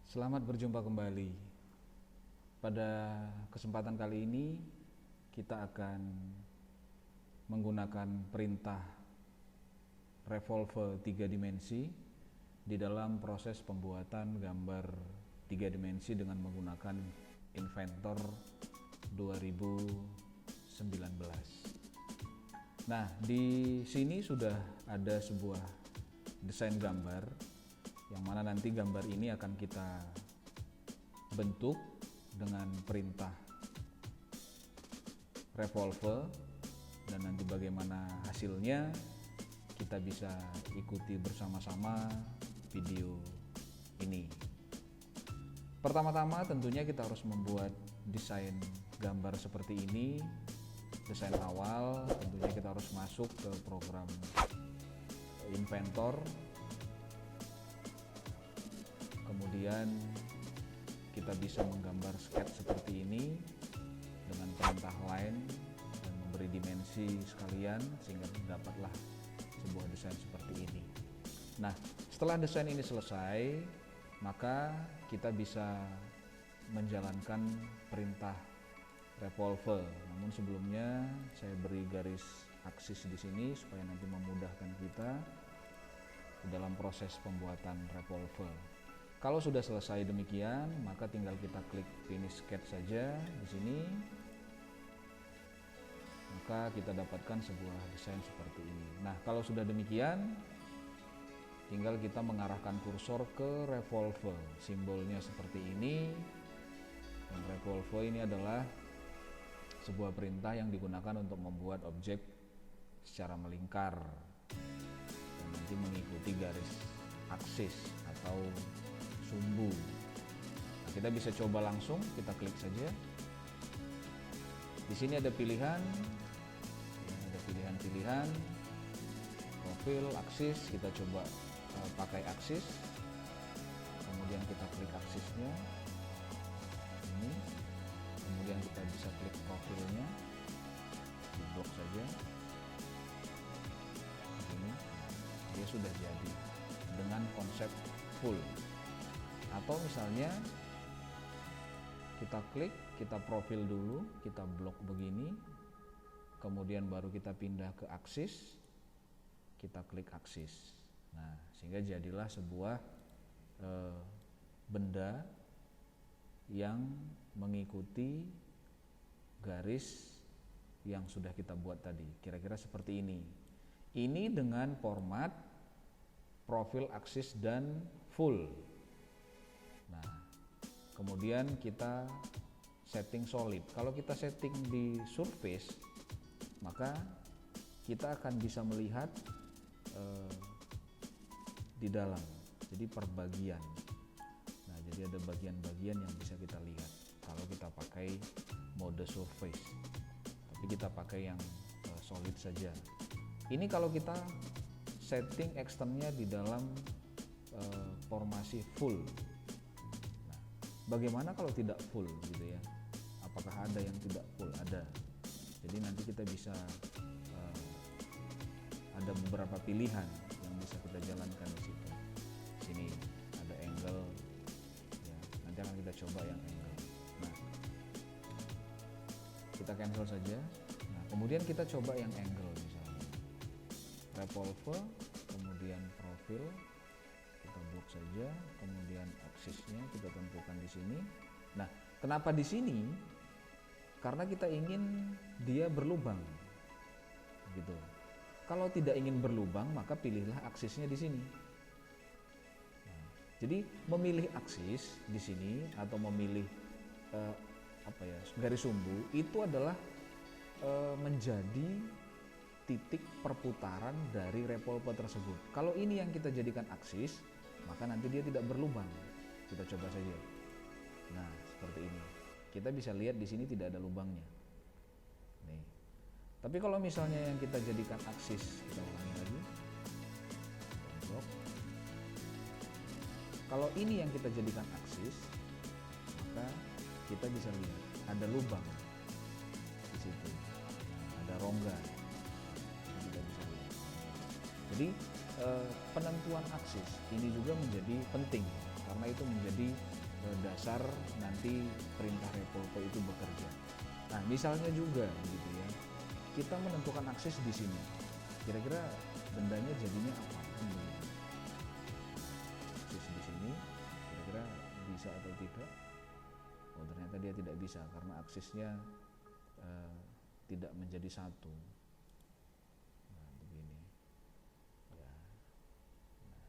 Selamat berjumpa kembali. Pada kesempatan kali ini kita akan menggunakan perintah revolve 3 dimensi di dalam proses pembuatan gambar 3 dimensi dengan menggunakan Inventor 2019. Nah, di sini sudah ada sebuah desain gambar yang mana nanti gambar ini akan kita bentuk dengan perintah revolve, dan nanti bagaimana hasilnya kita bisa ikuti bersama-sama video ini. Pertama-tama tentunya kita harus membuat desain gambar seperti ini. Desain awal tentunya kita harus masuk ke program Inventor. Kemudian kita bisa menggambar sketch seperti ini dengan perintah line dan memberi dimensi sekalian sehingga dapatlah sebuah desain seperti ini. Nah, setelah desain ini selesai, maka kita bisa menjalankan perintah revolve. Namun sebelumnya saya beri garis aksis di sini supaya nanti memudahkan kita dalam proses pembuatan revolve. Kalau sudah selesai demikian, maka tinggal kita klik finish sketch saja di sini. Maka kita dapatkan sebuah desain seperti ini. Nah, kalau sudah demikian, tinggal kita mengarahkan kursor ke revolve. Simbolnya seperti ini. Dan revolve ini adalah sebuah perintah yang digunakan untuk membuat objek secara melingkar dan nanti mengikuti garis aksis atau sumbu. Nah, kita bisa coba langsung, kita klik saja. Di sini ada pilihan, ada pilihan-pilihan, profil, aksis. Kita coba pakai aksis. Kemudian kita klik aksisnya. Ini. Kemudian kita bisa klik profilnya. Di blok saja. Ini dia sudah jadi dengan konsep full. Atau misalnya kita klik, kita profil dulu, kita blok begini, kemudian baru kita pindah ke aksis, kita klik aksis. Nah, sehingga jadilah sebuah benda yang mengikuti garis yang sudah kita buat tadi. Kira-kira seperti ini. Ini dengan format profil, aksis, dan full. Nah, kemudian kita setting solid. Kalau kita setting di surface, maka kita akan bisa melihat di dalam. Jadi per bagian. Nah, jadi ada bagian-bagian yang bisa kita lihat kalau kita pakai mode surface. Tapi kita pakai yang solid saja. Ini kalau kita setting eksternnya di dalam formasi full. Bagaimana kalau tidak full gitu ya? Apakah ada yang tidak full? Ada. Jadi nanti kita bisa ada beberapa pilihan yang bisa kita jalankan di situ. Sini ada angle, ya, nanti akan kita coba yang angle. Nah, kita cancel saja. Nah, kemudian kita coba yang angle misalnya. Revolve, kemudian profil. Kita blok saja, kemudian aksisnya kita tentukan di sini. Nah, kenapa di sini? Karena kita ingin dia berlubang, gitu. Kalau tidak ingin berlubang, maka pilihlah aksisnya di sini. Nah, jadi memilih aksis di sini atau memilih garis sumbu itu adalah menjadi titik perputaran dari revolve tersebut. Kalau ini yang kita jadikan aksis, maka nanti dia tidak berlubang. Kita coba saja. Nah, seperti ini. Kita bisa lihat di sini tidak ada lubangnya. Nih. Tapi kalau misalnya yang kita jadikan aksis, kita ulangi lagi. Blok. Kalau ini yang kita jadikan aksis, maka kita bisa lihat ada lubang di situ. Nah, ada rongga. Kita bisa lihat. Jadi penentuan aksis ini juga menjadi penting karena itu menjadi dasar nanti perintah revolver itu bekerja. Nah, misalnya juga gitu ya, kita menentukan akses di sini, kira-kira bendanya jadinya apa? Akses di sini, kira-kira bisa atau tidak? Oh, ternyata dia tidak bisa karena aksesnya tidak menjadi satu. Nah, begini. Ya. Nah.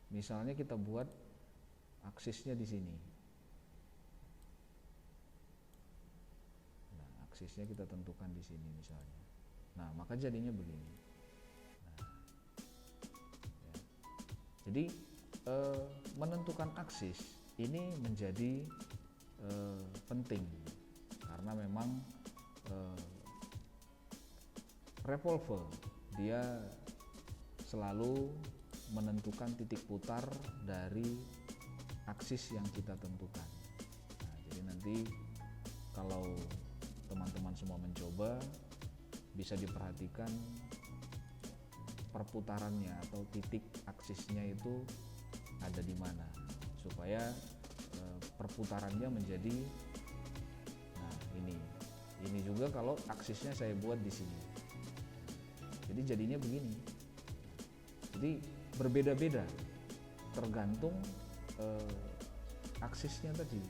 Misalnya kita buat aksesnya di sini. Nah, aksesnya kita tentukan di sini misalnya. Nah, maka jadinya begini. Nah, ya. Jadi menentukan akses ini menjadi penting karena memang revolver dia selalu menentukan titik putar dari aksis yang kita tentukan. Nah, jadi nanti kalau teman-teman semua mencoba, bisa diperhatikan perputarannya atau titik aksisnya itu ada di mana, supaya perputarannya menjadi, nah ini juga kalau aksisnya saya buat di sini, jadi jadinya begini. Jadi berbeda-beda tergantung aksisnya tadi.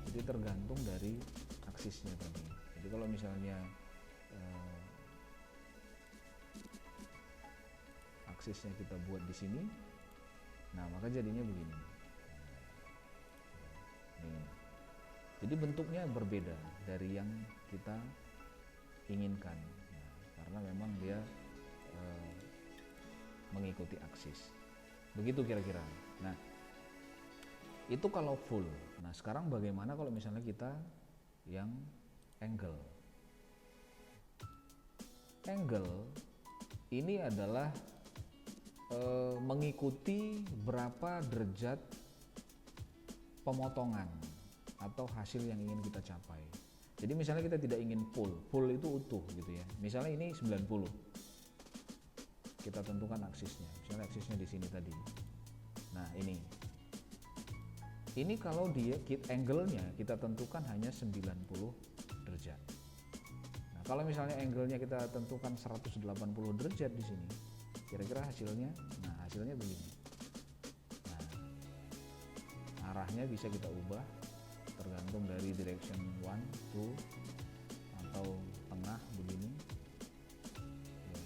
Jadi tergantung dari aksisnya tadi. Jadi kalau misalnya aksisnya kita buat di sini, nah maka jadinya begini. Nih. Jadi bentuknya berbeda dari yang kita inginkan, nah, karena memang dia mengikuti aksis. Begitu kira-kira. Nah, itu kalau full. Nah, sekarang bagaimana kalau misalnya kita yang angle? Angle ini adalah mengikuti berapa derajat pemotongan atau hasil yang ingin kita capai. Jadi misalnya kita tidak ingin full itu utuh gitu ya. Misalnya ini 90. Kita tentukan aksisnya. Misalnya aksisnya di sini tadi. Nah, ini kalau dia angle-nya kita tentukan hanya 90 derajat. Nah, kalau misalnya angle-nya kita tentukan 180 derajat di sini, kira-kira hasilnya, nah hasilnya begini. Nah, arahnya bisa kita ubah tergantung dari direction 1, 2 atau tengah begini. Ya,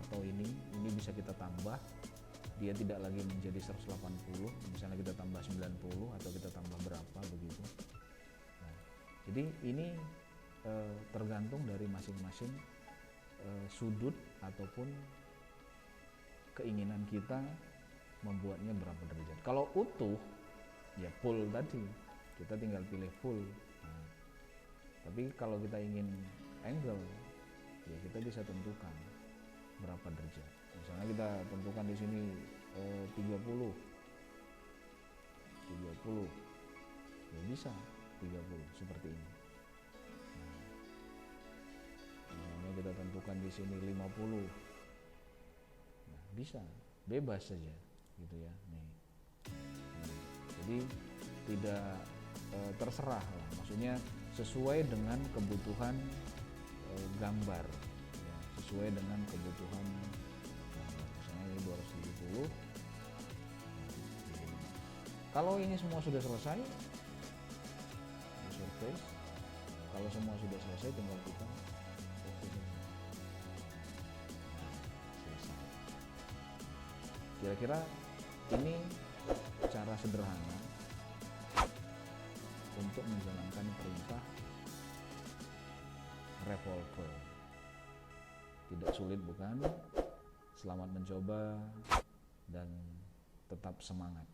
atau ini bisa kita tambah. Dia tidak lagi menjadi 180, misalnya kita tambah 90 atau kita tambah berapa begitu. Nah, jadi ini tergantung dari masing-masing sudut ataupun keinginan kita membuatnya berapa derajat. Kalau utuh ya full tadi, kita tinggal pilih full. Nah, tapi kalau kita ingin angle, ya kita bisa tentukan berapa derajat. Misalnya kita tentukan di sini 30, ya bisa 30 seperti ini. Nah, misalnya kita tentukan di sini 50, nah, bisa, bebas saja gitu ya. Nih. Jadi tidak terserah lah, maksudnya sesuai dengan kebutuhan gambar, ya, sesuai dengan kebutuhan. Misalnya ini 270. Kalau ini semua sudah selesai, surface. Kalau semua sudah selesai, tinggal kita selesai. Kira-kira ini cara sederhana untuk menjalankan perintah revolver. Tidak sulit bukan? Selamat mencoba dan tetap semangat.